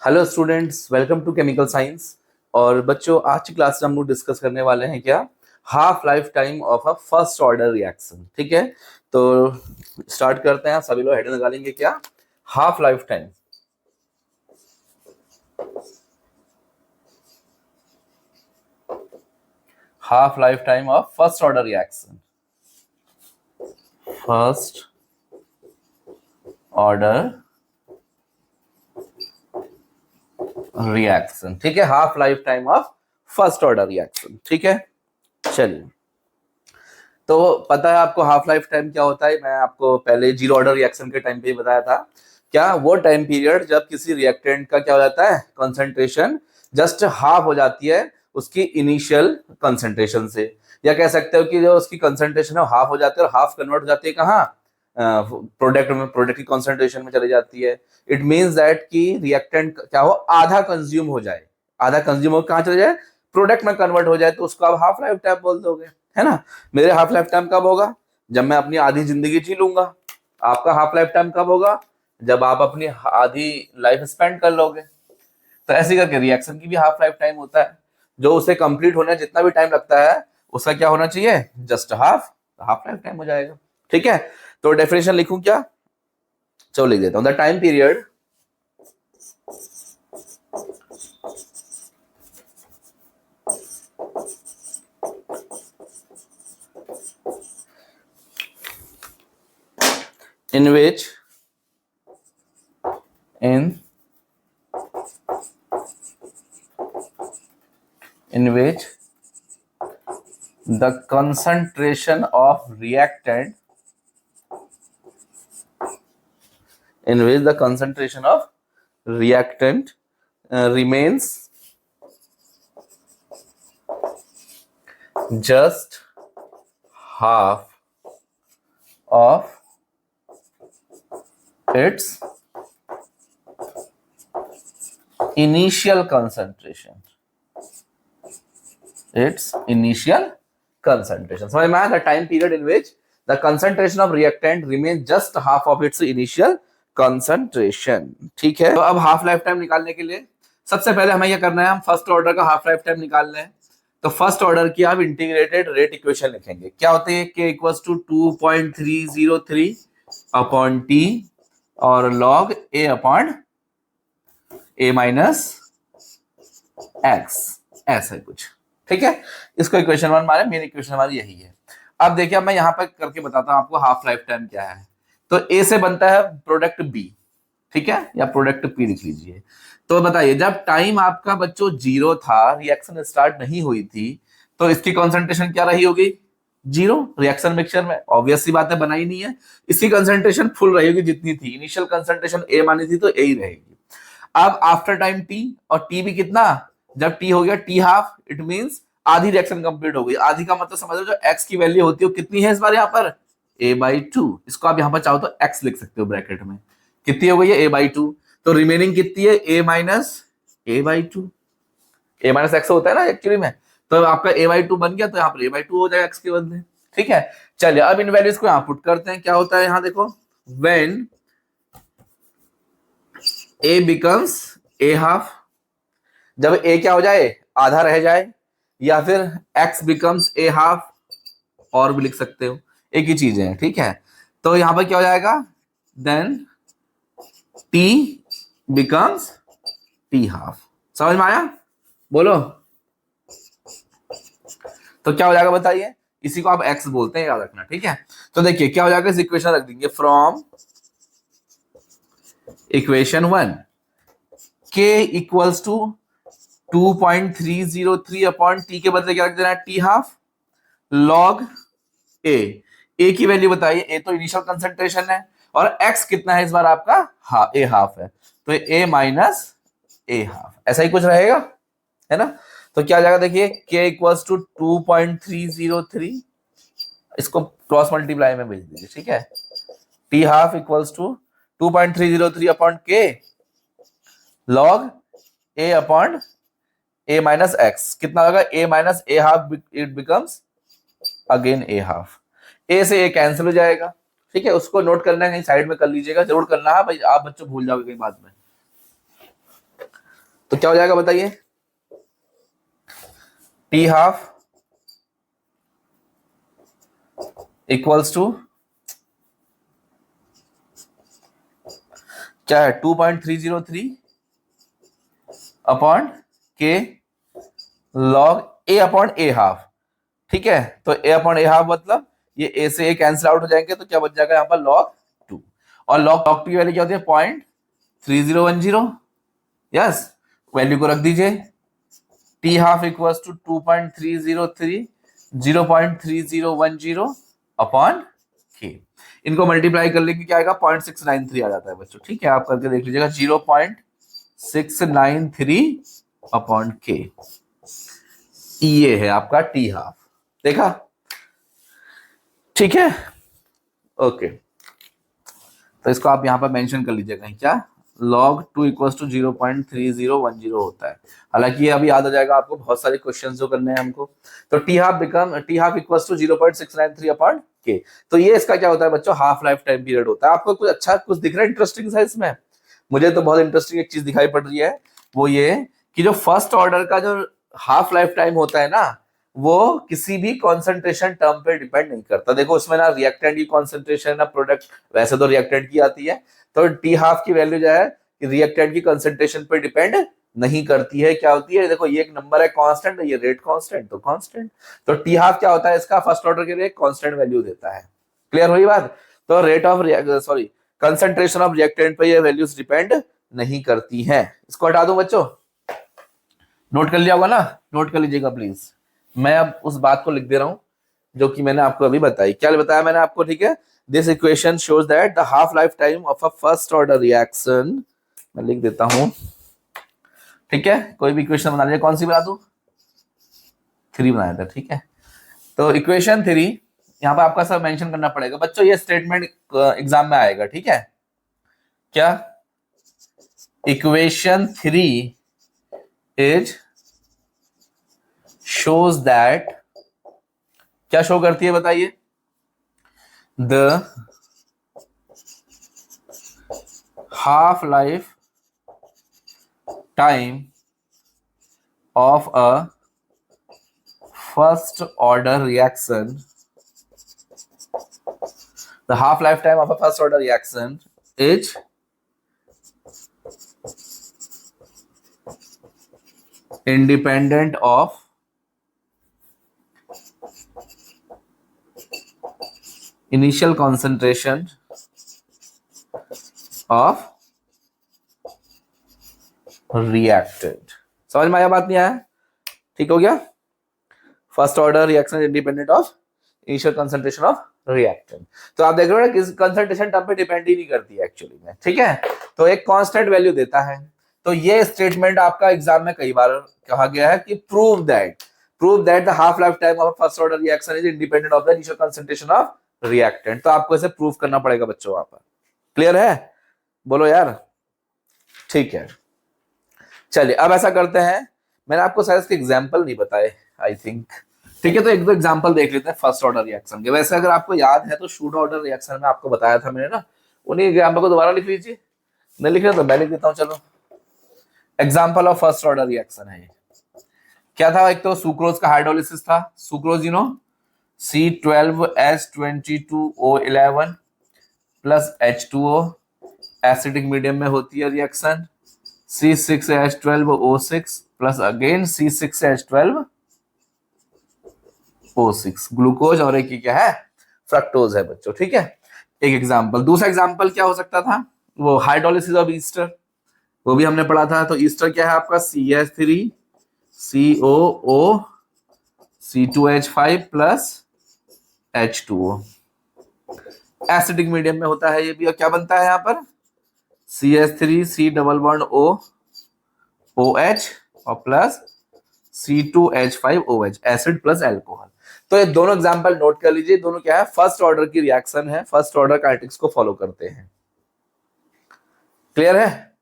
Hello students, welcome to chemical science. और बच्चों, आज की क्लास में हम लोग डिस्कस करने वाले हैं क्या, half life time of a first order reaction. ठीक है, तो स्टार्ट करते हैं। सभी लोग हेड निकालेंगे क्या, half life time. Half life time of first order reaction, first order reaction. ठीक है, half life time of first order reaction. ठीक है, चलिए। तो पता है आपको हाफ लाइफ टाइम क्या होता है? मैं आपको पहले जीरो ऑर्डर रिएक्शन के टाइम पे ही बताया था। क्या वो टाइम पीरियड जब किसी रिएक्टेंट का क्या हो जाता है, कंसंट्रेशन जस्ट हाफ हो जाती है उसकी इनिशियल कंसंट्रेशन से, या कह सकते हो कि जो उसकी कंसंट्रेशन है हाफ हो जाती है और हाफ कन्वर्ट हो जाती है कहाँ, प्रोडक्ट में, प्रोडक्ट की कंसंट्रेशन में चली जाती है। इट मीन्स दैट कि रिएक्टेंट क्या हो, आधा कंज्यूम हो जाए। आधा कंज्यूम हो कहाँ चले जाए, प्रोडक्ट में कन्वर्ट हो जाए, तो उसको आप हाफ लाइफ टाइम बोल दोगे, है ना। मेरे हाफ लाइफ टाइम कब होगा, जब मैं अपनी आधी जिंदगी जी लूंगा। आपका हाफ लाइफ टाइम कब होगा, जब आप अपनी आधी लाइफ स्पेंड कर लोगे। तो ऐसे करके रिएक्शन की भी हाफ लाइफ टाइम होता है। जो उसे कंप्लीट होने जितना भी टाइम लगता है उसका क्या होना चाहिए, just half, half life time हो जाएगा। ठीक है, तो डेफिनेशन लिखूं क्या, चलो लिख देता हूं। The time period in which in which the concentration of reactant remains just half of its initial concentration। समझ में आया? The time period in which the concentration of reactant remain just half of its initial concentration. ठीक है, तो अब half life time निकालने के लिए सबसे पहले हमें यह करना है, हम फर्स्ट ऑर्डर का हाफ लाइफ टाइम निकाल लें। तो फर्स्ट ऑर्डर की आप इंटीग्रेटेड रेट इक्वेशन लिखेंगे। क्या होती है, k equals to 2.303 upon T और log a upon a minus X, ऐसा है कुछ। ठीक है, इसको इक्वेशन 1 माने, मेरी इक्वेशन हमारी यही है। अब देखिए, मैं यहां पर करके बताता हूं आपको हाफ लाइफ टाइम क्या है। तो ए से बनता है प्रोडक्ट बी, ठीक है, या प्रोडक्ट पी लिख लीजिए। तो बताइए, जब टाइम आपका बच्चों जीरो था, रिएक्शन स्टार्ट नहीं हुई थी, तो इसकी कॉन्सेंट्रेशन क्या रही होगी, जीरो। रिएक्शन मिक्सचर में ऑब्वियस सी बात है, बनाई नहीं है। इसकी कंसंट्रेशन फुल रहेगी जितनी थी, इनिशियल कंसंट्रेशन ए मानी थी तो ए ही रहेगी। अब आफ्टर टाइम टी, और टी भी कितना, जब टी हो गया टी हाफ, इट मींस आधी रिएक्शन कंप्लीट हो गई। आधी का मतलब समझ लो, जो एक्स की वैल्यू होती है वो कितनी है इस बार यहाँ पर, a/2। इसको आप यहाँ पर चाहो तो x लिख सकते हो ब्रैकेट में। कितनी हो गई है, a/2। तो रिमेनिंग कितनी है, a minus a/2। a minus x होता है ना एक्चुअली में, तो आपका a/2 बन गया, तो यहाँ पर a/2 हो जाएगा x के बदले। ठीक है, चलिए अब इन वैल्यूज को यहाँ पुट करते हैं। क्या होता है यहाँ देखो, when a becomes a half, जब a क्या हो जाए, आधा रह जाए, या फिर x बिकम्स a हाफ, और भी लिख सकते हो, एक ही चीज है। ठीक है, तो यहां पर क्या हो जाएगा, then t becomes t half. समझ में आया, बोलो। तो क्या हो जाएगा बताइए, इसी को आप x बोलते हैं, याद रखना। ठीक है, तो देखिए क्या हो जाएगा, इस इक्वेशन रख देंगे, from equation 1 k equals to 2.303 upon T के बदले क्या रख देना है, टी हाफ, लॉग ए की वैल्यू बताइए, ए तो इनिशियल कंसंट्रेशन है, और एक्स कितना है इस बार आपका, ए हाफ है, तो ए माइनस ए हाफ, ऐसा ही कुछ रहेगा, है ना। तो क्या आ जाएगा देखिए, के इक्वल्स टू 2.303, इसको क्रॉस मल्टीप्लाई में भेज दीजिए। ठीक है, T half equals to 2.303 upon K log A upon A minus X, कितना होगा, A minus A half, it becomes again A half. A से ए कैंसिल हो जाएगा। ठीक है, उसको नोट करना है, कहीं साइड में कर लीजिएगा, जरूर करना है भाई, आप बच्चों भूल जाओगे कहीं बाद में। तो क्या हो जाएगा बताइए, टी हाफ इक्वल्स टू क्या है, 2.303 upon K log A upon A half. ठीक है, तो ए अपॉन ए हाफ मतलब ये ए से ए कैंसिल आउट हो जाएंगे, तो क्या बच जाएगा यहाँ पर log 2। और log 2 की वैल्यू क्या होती है, 0.3010। यस, वैल्यू को रख दीजिए, T half equals to 2.303 0.3010 upon K. इनको मल्टीप्लाई कर लेंगे क्या आएगा, 0.693 आ जाता है बच्चों। ठीक है, आप करके देख लीजिएगा, 0.693 अपॉन के, ये है आपका टी हाफ। देखा, ठीक है, ओके। तो इसको आप यहां पर मेंशन कर लीजिए कहीं, क्या log 2 इक्वल्स टू 0.3010 होता है। हालांकि ये अभी याद आ जाएगा आपको, बहुत सारे क्वेश्चन जो करने हैं हमको। तो T half equals to 0.693 upon K. तो ये इसका क्या होता है बच्चों, हाफ लाइफ टाइम पीरियड होता है। आपको कुछ अच्छा कुछ दिख रहा है इंटरेस्टिंग सा इसमें? मुझे तो बहुत इंटरेस्टिंग एक चीज दिखाई पड़ रही है, वो ये कि जो फर्स्ट ऑर्डर का जो हाफ लाइफ टाइम होता है ना, वो किसी भी कॉन्सेंट्रेशन टर्म पे डिपेंड नहीं करता। देखो उसमें ना रिएक्टेंट की कॉन्सेंट्रेशन ना प्रोडक्ट, वैसे तो रिएक्टेंट की आती है, तो टी हाफ की वैल्यू जो है रिएक्टेंट की कंसंट्रेशन पे डिपेंड नहीं करती है। क्या होती है, देखो ये एक नंबर है कांस्टेंट, ये रेट कांस्टेंट, तो कांस्टेंट। तो टी हाफ क्या होता है, इसका फर्स्ट ऑर्डर के लिए कांस्टेंट वैल्यू देता है। क्लियर हुई बात? तो rate of concentration of reactant पे ये वैल्यूज डिपेंड नहीं करती हैं। इसको हटा दूं बच्चों, नोट कर लिया होगा ना, नोट कर लीजिएगा प्लीज। मैं अब उस बात को लिख दे रहा हूं जो कि मैंने आपको अभी बताई। क्या बताया मैंने आपको, ठीक है? This equation shows that the half life time of a first order reaction, मैं लिख देता हूं, ठीक है? कोई भी इक्वेशन बना लीजिए, कौन सी बना दूं, 3 बनाया था, ठीक है? तो इक्वेशन 3 यहाँ पर आपका सब मेंशन करना पड़ेगा बच्चों, ये स्टेटमेंट एग्जाम में आएगा, ठीक है? क्या इक्वेशन 3 इज shows that, क्या शो करती है बताइए, the half life time of a first order reaction, the half life time of a first order reaction is independent of initial concentration of reactant। समझ में आया, बात नहीं आया? ठीक हो गया, first order reaction independent of initial concentration of reactant. तो आप देख रहे हो ना कि कंसंट्रेशन टर्म पे डिपेंड ही नहीं करती है एक्चुअली में, ठीक है? तो एक कांस्टेंट वैल्यू देता है। तो ये स्टेटमेंट आपका एग्जाम में कई बार कहा गया है कि prove that the half life time of first order reaction is independent of the initial concentration of reactant. तो आपको इसे प्रूव करना पड़ेगा बच्चों वहां पर। क्लियर है? बोलो यार, ठीक है। चलिए अब ऐसा करते हैं, मैंने आपको शायद इसके एग्जाम्पल नहीं बताए आई थिंक, ठीक है? तो एक दो एग्जाम्पल देख लेते हैं फर्स्ट ऑर्डर रिएक्शन के। वैसे अगर आपको याद है तो शूडो ऑर्डर रिएक्शन में आपको बताया था मैंने ना, उन्हीं एग्जाम्पल को दोबारा लिख लीजिए। नहीं लिख रहे तो मैं लिख देता हूँ, चलो। Example of first order reaction है, क्या था? एक तो सुक्रोज का हाइड्रोलिसिस था, sucrose you know C12H22O11 plus H2O, acidic medium में होती है reaction. C6H12O6 plus again C6H12O6, glucose और एक क्या है, फ्रक्टोज है बच्चों, ठीक है? एक एग्जांपल। दूसरा एग्जांपल क्या हो सकता था, वो हाइड्रोलिसिस ऑफ ईस्टर, वो भी हमने पढ़ा था। तो ईस्टर क्या है आपका, CH3COO C2H5 plus H2O, acidic medium में होता है ये भी। और क्या बनता है यहाँ पर, CH3C11O OH और plus C2H5OH, acid plus alcohol. तो ये दोनों एग्जांपल नोट कर लीजिए, दोनों क्या है, फर्स्ट ऑर्डर की रिएक्शन है, फर्स्ट ऑर्डर काइनेटिक्स को फॉलो करते हैं। क्लियर है?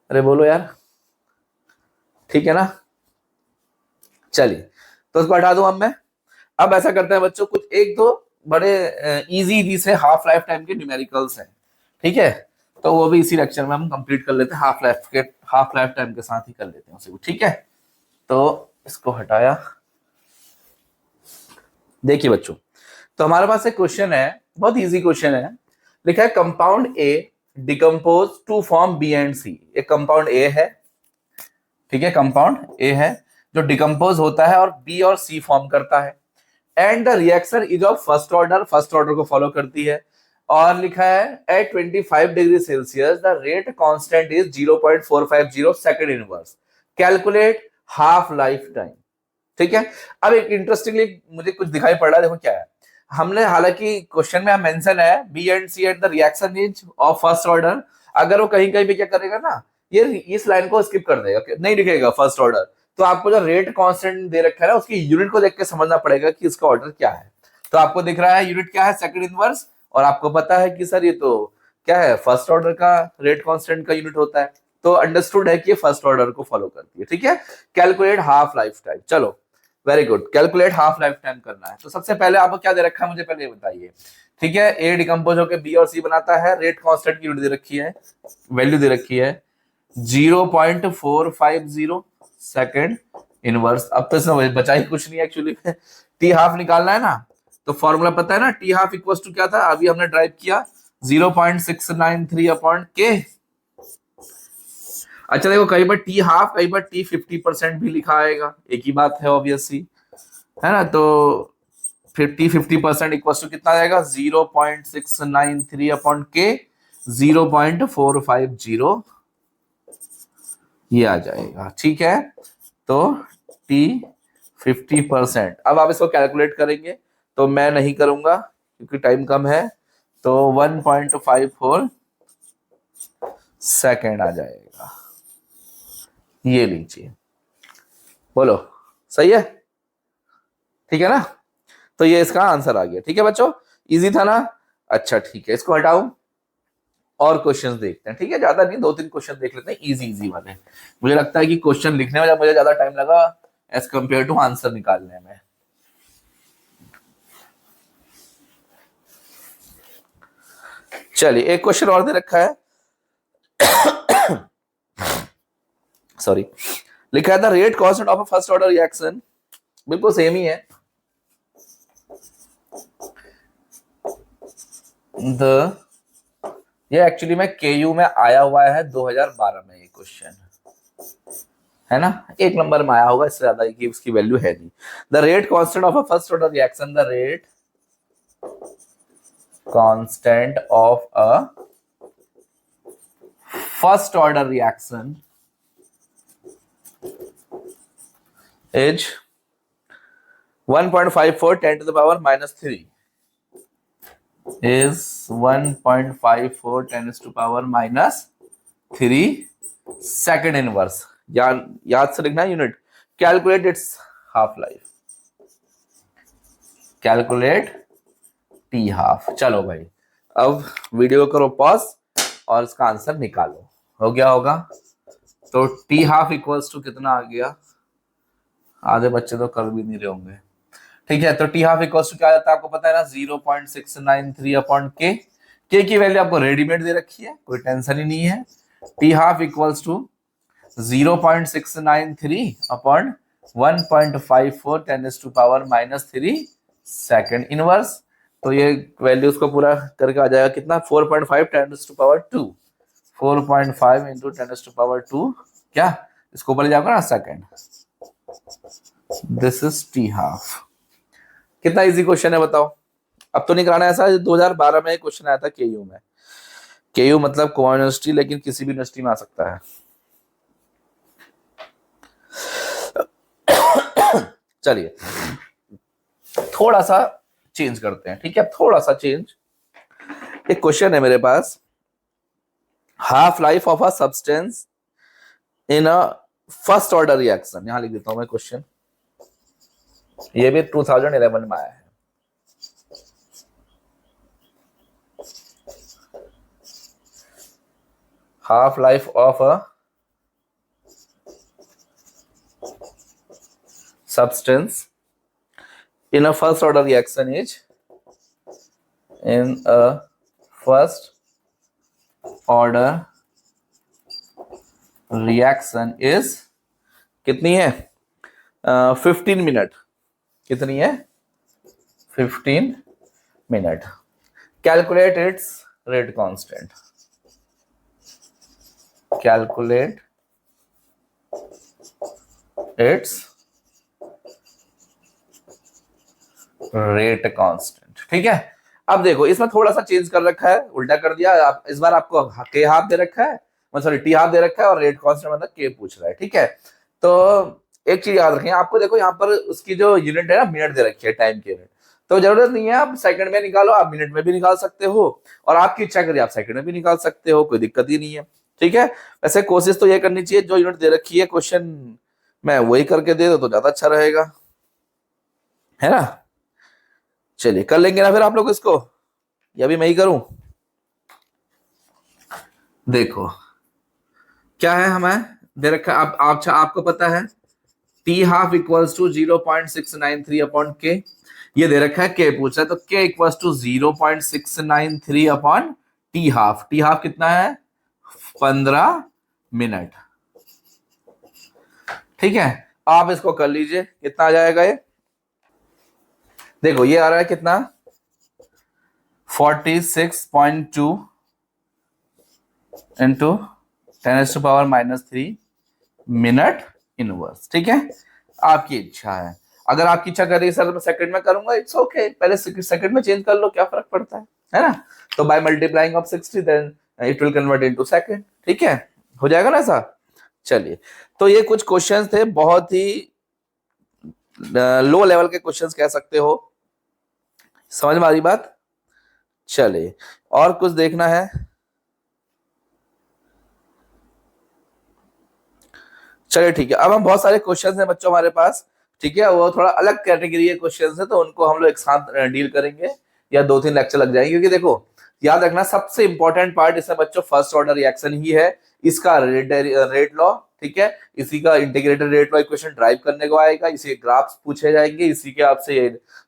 अरे बोलो यार, ठीक है ना? चलिए तो उसको हटा दूं अब मैं। अब ऐसा करते हैं बच्चों, कुछ एक दो बड़े इजी से हाफ लाइफ टाइम के न्यूमेरिकल्स हैं, ठीक है? तो वो भी इसी लेक्चर में हम कंप्लीट कर लेते हैं, half life half life time के साथ ही कर लेते हैं उसे भी, ठीक है। तो इसको हटाया। देखिए बच्चों, तो हमारे पास एक क्वेश्चन है, बहुत इजी क्वेश्चन है। लिखा है compound A decompose to form B and C. एक कंपाउंड ए है, ठीक है, कंपाउंड ए है जो डिकम्पोज होता है और बी और सी फॉर्म करता है। And the reaction is of first order, first order को फॉलो करती है। और लिखा है at 25 degree Celsius the rate constant is 0.450 second inverse, calculate half life time. ठीक है। अब एक इंटरेस्टिंगली मुझे कुछ दिखाई पड़ रहा है, देखो क्या है। हमने हालांकि क्वेश्चन में मेंशन है B and C at the reaction is of first order. अगर वो कहीं कहीं पे क्या करेगा ना, ये इस लाइन को स्किप कर देगा, नहीं लिखेगा फर्स्ट ऑर्डर। तो आपको जो रेट कांस्टेंट दे रखा है ना, उसकी यूनिट को देख के समझना पड़ेगा कि इसका ऑर्डर क्या है। तो आपको दिख रहा है यूनिट क्या है, सेकंड इनवर्स। और आपको पता है कि सर ये तो क्या है, फर्स्ट ऑर्डर का रेट कांस्टेंट का यूनिट होता है। तो अंडरस्टूड है कि ये फर्स्ट ऑर्डर को फॉलो करती है, ठीक है। कैलकुलेट हाफ लाइफ टाइम, चलो very good, calculate half life time करना है। तो सबसे पहले आपको क्या दे रखा है, मुझे पहले ये बताइए। ठीक है, ए डिकम्पोज होकर बी और सी बनाता है, रेट कांस्टेंट की यूनिट दे रखी है, वैल्यू दे रखी है 0.450 सेकंड इनवर्स। अब तो इसमें बचा ही कुछ नहीं एक्चुअली में, टी हाफ निकालना है ना। तो फॉर्मूला पता है ना, टी हाफ इक्वल टू क्या था, अभी हमने ड्राइव किया 0.693 अपॉन के। अच्छा देखो, कई बार टी हाफ, कई बार टी 50% भी लिखा आएगा, एक ही बात है ऑब्वियसली, है ना। तो 50% इक्वल टू कितना आएगा, 0.693 अपॉन के 0.450 ये आ जाएगा, ठीक है। तो टी 50%। अब आप इसको कैलकुलेट करेंगे, तो मैं नहीं करूंगा क्योंकि टाइम कम है। तो 1.54 सेकेंड आ जाएगा, ये लीजिए। बोलो सही है, ठीक है ना। तो ये इसका आंसर आ गया, ठीक है बच्चों, इजी था ना। अच्छा ठीक है, इसको हटाऊं और क्वेश्चंस देखते हैं, ठीक है। ज्यादा नहीं, 2-3 क्वेश्चन देख लेते हैं इजी इजी वाले। मुझे लगता है कि क्वेश्चन लिखने में मुझे ज्यादा टाइम लगा एज कंपेयर टू आंसर निकालने में। चलिए एक क्वेश्चन और दे रखा है, सॉरी। लिखा है the rate constant of a first order reaction, बिल्कुल सेम ही है। ये एक्चुअली में केयू में आया हुआ है 2012 में, ये क्वेश्चन है ना, 1 नंबर में आया होगा, इससे ज्यादा की उसकी वैल्यू है नहीं। The rate constant of a first order reaction, the rate constant of a first order reaction is 1.54 10 to the power minus 3 is 1.54 10 to the power minus 3 second inverse. याद से लिखना है unit. Calculate its half life, calculate T half. चलो भाई, अब video करो pause और इसका आंसर निकालो। हो गया होगा। तो टी हाफ इक्वल्स टू कितना आ गया, आधे बच्चे तो कर भी नहीं रहे होंगे, ठीक है। तो टी हाफ इक्वल्स टू क्या आता है आपको पता है ना, 0.693 अपॉन के की वैल्यू आपको रेडीमेड दे रखी है, कोई टेंशन ही नहीं है। T half equals to 0.693 upon 1.54 10 to power minus 3 second inverse. तो ये वैल्यू उसको पूरा करके आ जाएगा कितना, 4.5 10 to power 2, 4.5 into 10 to power 2 क्या, इसको ऊपर ले जाओगे ना second. This is T half. कितना इजी क्वेश्चन है बताओ। अब तो नहीं कराना, ऐसा 2012 में क्वेश्चन आया था केयू में। केयू मतलब कोआ यूनिवर्सिटी, लेकिन किसी भी यूनिवर्सिटी में आ सकता है। चलिए थोड़ा सा चेंज करते हैं, ठीक है, थोड़ा सा चेंज। एक क्वेश्चन है मेरे पास, half life of a substance in a first order reaction. यहां लिख देता हूं मैं क्वेश्चन, ये भी 2011 में आया है। half life of a substance in a first order reaction is, in a first order reaction is कितनी है? 15 मिनट। कितनी है? 15 minute. Calculate its rate constant. Calculate its rate constant. ठीक है, अब देखो इसमें थोड़ा सा चेंज कर रखा है, उल्टा कर दिया। आप इस बार आपको के हाफ दे रखा है, सॉरी टी हाफ दे रखा है, और रेट कांस्टेंट मतलब के पूछ रहा है। ठीक है, तो एक चीज याद रखें आपको, देखो यहाँ पर उसकी जो यूनिट है ना, मिनट दे रखी है, टाइम की यूनिट। तो जरूरत नहीं है आप सेकंड में निकालो, आप मिनट में भी निकाल सकते हो, और आपकी इच्छा करिए आप सेकंड में भी निकाल सकते हो, कोई दिक्कत ही नहीं है। ठीक है, वैसे कोशिश तो ये करनी चाहिए जो यूनिट दे रखी है क्वेश्चन में वही करके दे दो तो ज्यादा अच्छा रहेगा, है ना। चलिए कर लेंगे ना फिर आप लोग इसको, या भी मैं ही करूं? देखो क्या है हमें दे रखा है, आपको पता है T half equals to 0.693 upon K, ये दे रखा है के पूछा है, तो K equals to 0.693 upon T half. T half कितना है? 15 मिनट। ठीक है, आप इसको कर लीजिए, कितना आ जाएगा ये? देखो ये आ रहा है कितना? 46.2 इंटू 10⁻³ मिनट इनवर्स। ठीक है, आपकी इच्छा है, अगर आपकी इच्छा कर रही है सर मैं सेकंड में करूंगा, इट्स ओके, पहले सेकंड में चेंज कर लो, क्या फर्क पड़ता है ना। तो by multiplying of 60 then it will convert into second. ठीक है, हो जाएगा ना ऐसा। चलिए, तो ये कुछ क्वेश्चंस थे, बहुत ही लो लेवल के क्वेश्चंस कह सकते हो, समझ में आ रही बात। चलिए और कुछ देखना है? चलिए ठीक है, अब हम बहुत सारे क्वेश्चंस हैं बच्चों हमारे पास। ठीक है, वो थोड़ा अलग कैटेगरी के क्वेश्चंस है, तो उनको हम लोग एक साथ डील करेंगे, या 2-3 लेक्चर लग जाएंगे, क्योंकि देखो याद रखना सबसे इंपॉर्टेंट पार्ट इसमें बच्चों फर्स्ट ऑर्डर रिएक्शन ही है, इसका रेट लॉ। ठीक है, इसी का integrated rate law equation drive करने को आएगा, इसी के ग्राफ्स पूछे जाएंगे, इसी के आपसे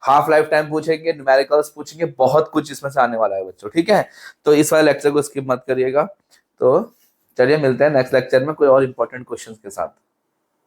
हाफ लाइफ टाइम पूछेंगे, न्यूमेरिकल्स पूछेंगे, बहुत कुछ इसमें से आने वाला है बच्चों। ठीक है, तो इस वाले लेक्चर को स्किप मत करिएगा। तो चलिए मिलते हैं नेक्स्ट लेक्चर में कोई और इंपॉर्टेंट क्वेश्चंस के साथ।